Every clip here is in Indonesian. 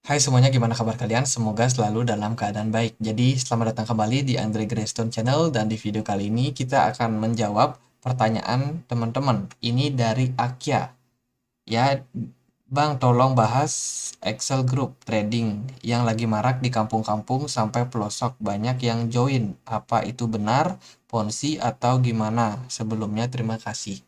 Hai semuanya, gimana kabar kalian? Semoga selalu dalam keadaan baik. Jadi, selamat datang kembali di Andre Greystone Channel dan di video kali ini kita akan menjawab pertanyaan teman-teman. Ini dari Akia. Ya, Bang, tolong bahas Excel Group trading yang lagi marak di kampung-kampung sampai pelosok banyak yang join. Apa itu benar, Ponzi atau gimana? Sebelumnya terima kasih.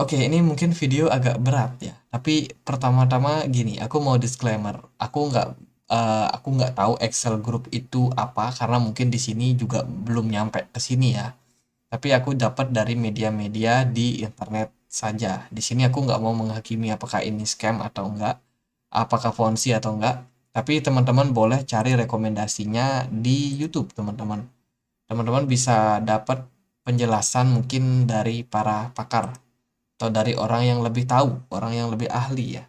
Oke, ini mungkin video agak berat ya. Tapi pertama-tama gini, aku mau disclaimer. Aku nggak tahu Excel Group itu apa karena mungkin di sini juga belum nyampe ke sini ya. Tapi aku dapat dari media-media di internet saja. Di sini aku nggak mau menghakimi apakah ini scam atau enggak, apakah Ponzi atau enggak. Tapi teman-teman boleh cari rekomendasinya di YouTube, teman-teman. Teman-teman bisa dapat penjelasan mungkin dari para pakar atau dari orang yang lebih tahu, orang yang lebih ahli ya.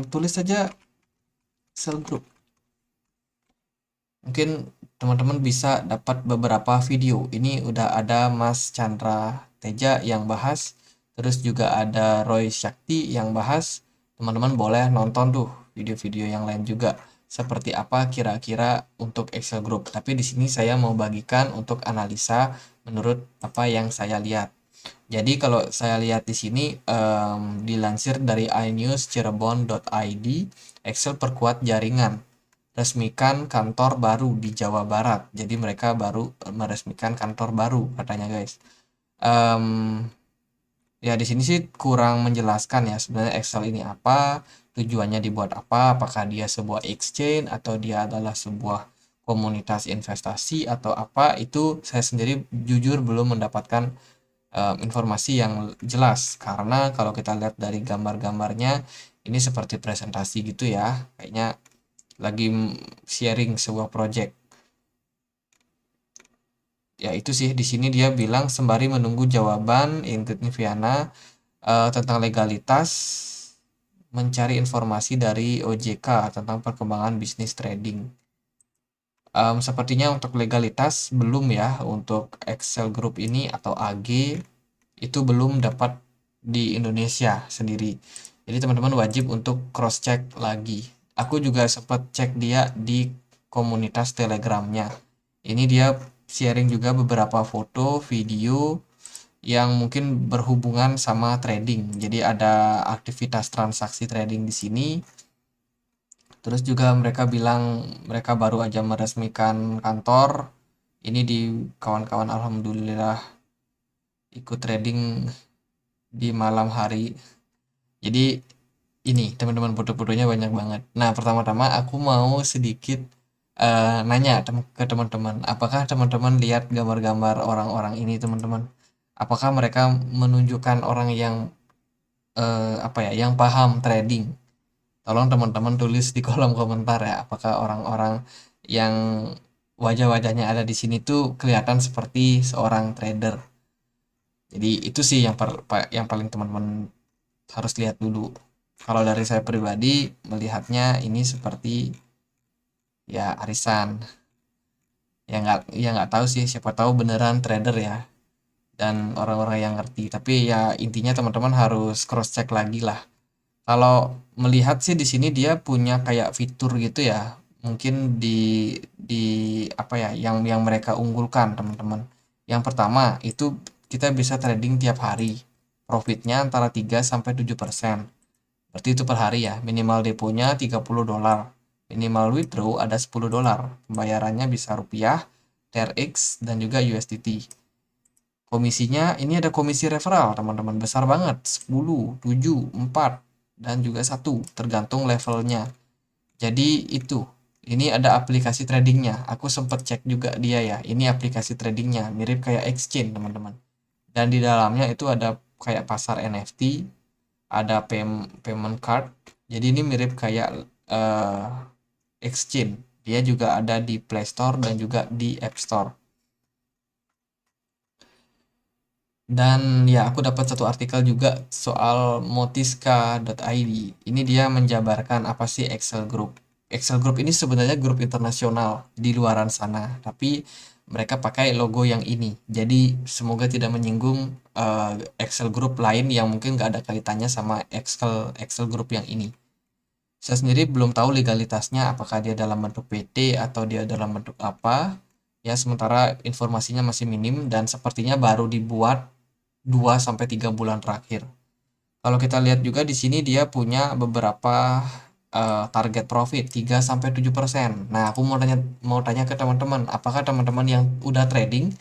Tulis saja sel group. Mungkin teman-teman bisa dapat beberapa video. Ini udah ada Mas Chandra Teja yang bahas, terus juga ada Roy Shakti yang bahas. Teman-teman boleh nonton tuh video-video yang lain juga. Seperti apa kira-kira untuk Excel Group. Tapi di sini saya mau bagikan untuk analisa menurut apa yang saya lihat. Jadi kalau saya lihat di sini dilansir dari iNewsCirebon.id, Excel perkuat jaringan, resmikan kantor baru di Jawa Barat. Jadi mereka baru meresmikan kantor baru katanya guys. Em, ya di sini sih kurang menjelaskan ya sebenarnya Excel ini apa, tujuannya dibuat apa, apakah dia sebuah exchange atau dia adalah sebuah komunitas investasi atau apa, itu saya sendiri jujur belum mendapatkan informasi yang jelas karena kalau kita lihat dari gambar-gambarnya ini seperti presentasi gitu ya, kayaknya lagi sharing sebuah project. Ya itu sih, di sini dia bilang sembari menunggu jawaban Ingrid Niviana tentang legalitas, mencari informasi dari OJK tentang perkembangan bisnis trading. Sepertinya untuk legalitas belum ya, untuk Excel Group ini atau AG itu belum dapat di Indonesia sendiri. Jadi teman-teman wajib untuk cross check lagi. Aku juga sempat cek dia di komunitas Telegramnya. Ini dia sharing juga beberapa foto, video yang mungkin berhubungan sama trading. Jadi ada aktivitas transaksi trading di sini. Terus juga mereka bilang mereka baru aja meresmikan kantor. Ini di kawan-kawan alhamdulillah ikut trading di malam hari. Jadi ini teman-teman foto-fotonya banyak banget. Nah, pertama-tama aku mau sedikit nanya ke teman-teman, apakah teman-teman lihat gambar-gambar orang-orang ini, teman-teman? Apakah mereka menunjukkan orang yang apa ya, yang paham trading? Tolong teman-teman tulis di kolom komentar ya, apakah orang-orang yang wajah-wajahnya ada di sini tuh kelihatan seperti seorang trader. Jadi itu sih yang paling teman-teman harus lihat dulu. Kalau dari saya pribadi melihatnya ini seperti ya arisan. Ya nggak tahu sih, siapa tahu beneran trader ya dan orang-orang yang ngerti. Tapi ya intinya teman-teman harus cross check lagi lah. Kalau melihat sih di sini dia punya kayak fitur gitu ya. Mungkin di apa ya yang mereka unggulkan, teman-teman. Yang pertama itu kita bisa trading tiap hari. Profitnya antara 3 sampai 7%. Berarti itu per hari ya. Minimal deponya $30. Minimal withdraw ada $10. Pembayarannya bisa rupiah, TRX, dan juga USDT. Komisinya ini ada komisi referral, teman-teman. Besar banget. 10, 7, 4, dan juga 1. Tergantung levelnya. Jadi itu. Ini ada aplikasi tradingnya. Aku sempat cek juga dia ya. Ini aplikasi tradingnya. Mirip kayak exchange, teman-teman. Dan di dalamnya itu ada kayak pasar NFT, ada payment card. Jadi ini mirip kayak eh, exchange. Dia juga ada di Play Store dan juga di App Store. Dan ya aku dapat satu artikel juga soal motiska.id. Ini dia menjabarkan apa sih Excel Group. Excel Group ini sebenarnya grup internasional di luaran sana, tapi mereka pakai logo yang ini. Jadi semoga tidak menyinggung Excel Group lain yang mungkin nggak ada kaitannya sama Excel Excel Group yang ini. Saya sendiri belum tahu legalitasnya apakah dia dalam bentuk PT atau dia dalam bentuk apa. Ya, sementara informasinya masih minim dan sepertinya baru dibuat 2 sampai 3 bulan terakhir. Kalau kita lihat juga di sini dia punya beberapa target profit 3 sampai 7%. Nah, aku mau tanya ke teman-teman, apakah teman-teman yang udah trading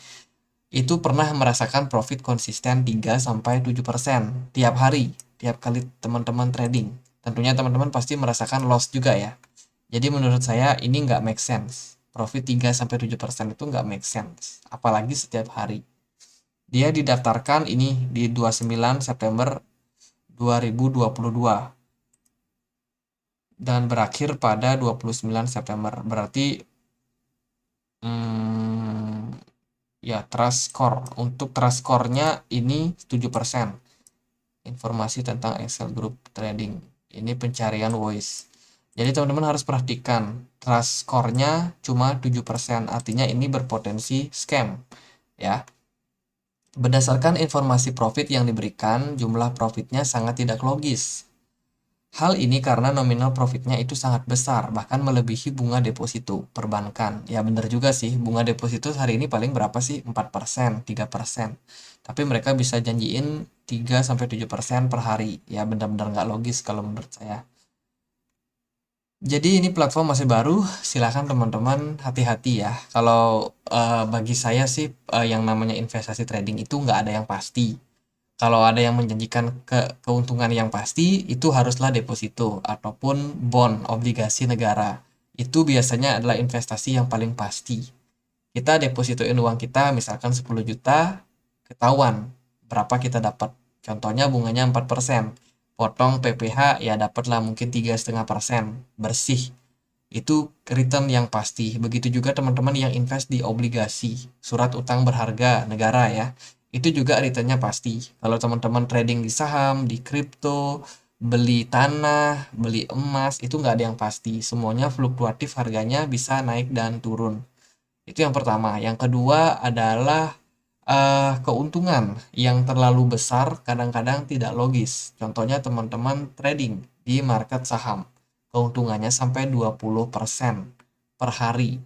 itu pernah merasakan profit konsisten 3 sampai 7% tiap hari, tiap kali teman-teman trading? Tentunya teman-teman pasti merasakan loss juga ya. Jadi menurut saya ini nggak make sense. Profit 3 sampai 7% itu nggak make sense, apalagi setiap hari. Dia didaftarkan ini di 29 September 2022 dan berakhir pada 29 September. Berarti ya trust score. Untuk trust score-nya ini 7%. Informasi tentang Excel Group Trading. Ini pencarian voice. Jadi teman-teman harus perhatikan trust score-nya cuma 7%. Artinya ini berpotensi scam ya. Berdasarkan informasi profit yang diberikan, jumlah profitnya sangat tidak logis. Hal ini karena nominal profitnya itu sangat besar, bahkan melebihi bunga deposito perbankan. Ya benar juga sih, bunga deposito hari ini paling berapa sih? 4%, 3%. Tapi mereka bisa janjiin 3-7% per hari. Ya benar-benar nggak logis kalau menurut saya. Jadi ini platform masih baru, silahkan teman-teman hati-hati ya. Kalau bagi saya sih yang namanya investasi trading itu nggak ada yang pasti. Kalau ada yang menjanjikan keuntungan yang pasti, itu haruslah deposito ataupun bond, obligasi negara. Itu biasanya adalah investasi yang paling pasti. Kita depositoin uang kita, misalkan 10 juta, ketahuan berapa kita dapat. Contohnya bunganya 4%. Potong PPh, ya dapatlah mungkin 3,5% bersih. Itu return yang pasti. Begitu juga teman-teman yang invest di obligasi, surat utang berharga negara ya. Itu juga returnnya pasti. Kalau teman-teman trading di saham, di kripto, beli tanah, beli emas, itu nggak ada yang pasti. Semuanya fluktuatif, harganya bisa naik dan turun. Itu yang pertama. Yang kedua adalah keuntungan yang terlalu besar kadang-kadang tidak logis. Contohnya teman-teman trading di market saham. Keuntungannya sampai 20% per hari.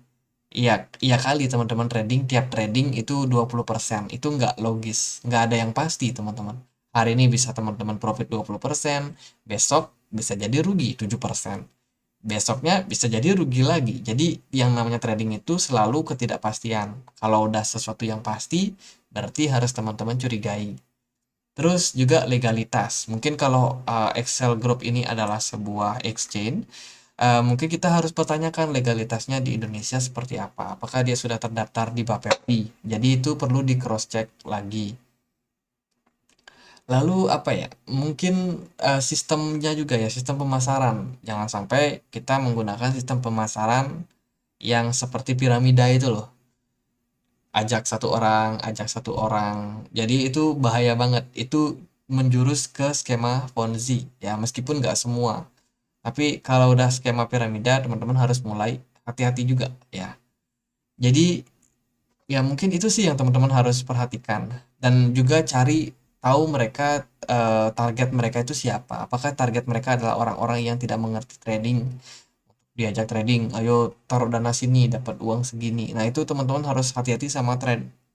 Iya, iya kali teman-teman trading, tiap trading itu 20%. Itu nggak logis, nggak ada yang pasti teman-teman. Hari ini bisa teman-teman profit 20%, besok bisa jadi rugi 7%. Besoknya bisa jadi rugi lagi. Jadi yang namanya trading itu selalu ketidakpastian. Kalau udah sesuatu yang pasti, berarti harus teman-teman curigai. Terus juga legalitas. Mungkin kalau Excel Group ini adalah sebuah exchange, mungkin kita harus pertanyakan legalitasnya di Indonesia seperti apa. Apakah dia sudah terdaftar di Bapepti? Jadi itu perlu di cross check lagi. Lalu apa ya? Mungkin sistemnya juga ya, sistem pemasaran. Jangan sampai kita menggunakan sistem pemasaran yang seperti piramida itu loh. Ajak satu orang. Jadi itu bahaya banget. Itu menjurus ke skema Ponzi ya, meskipun nggak semua. Tapi kalau udah skema piramida, teman-teman harus mulai hati-hati juga ya. Jadi ya mungkin itu sih yang teman-teman harus perhatikan dan juga cari tahu mereka target mereka itu siapa. Apakah target mereka adalah orang-orang yang tidak mengerti trading, diajak trading, ayo taruh dana sini dapat uang segini. Nah, itu teman-teman harus hati-hati sama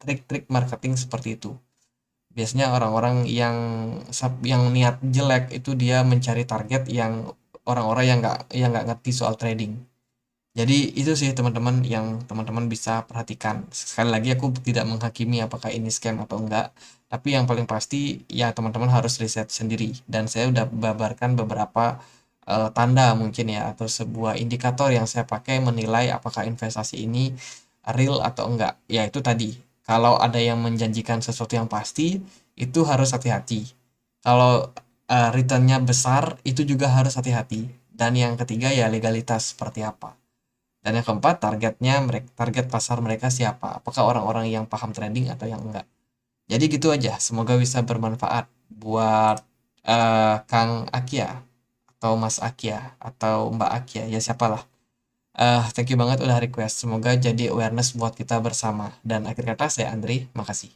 trik-trik marketing seperti itu. Biasanya orang-orang yang niat jelek itu dia mencari target yang orang-orang yang nggak ngerti soal trading. Jadi itu sih teman-teman yang teman-teman bisa perhatikan. Sekali lagi aku tidak menghakimi apakah ini scam atau enggak, tapi yang paling pasti ya teman-teman harus riset sendiri. Dan saya udah babarkan beberapa tanda mungkin ya atau sebuah indikator yang saya pakai menilai apakah investasi ini real atau enggak. Ya itu tadi. Kalau ada yang menjanjikan sesuatu yang pasti, itu harus hati-hati. Kalau returnnya besar, itu juga harus hati-hati. Dan yang ketiga ya legalitas seperti apa. Dan yang keempat, target pasar mereka siapa? Apakah orang-orang yang paham trading atau yang enggak? Jadi gitu aja. Semoga bisa bermanfaat buat Kang Akia atau Mas Akia atau Mbak Akia, ya siapalah. Thank you banget udah request. Semoga jadi awareness buat kita bersama. Dan akhir kata saya Andri, makasih.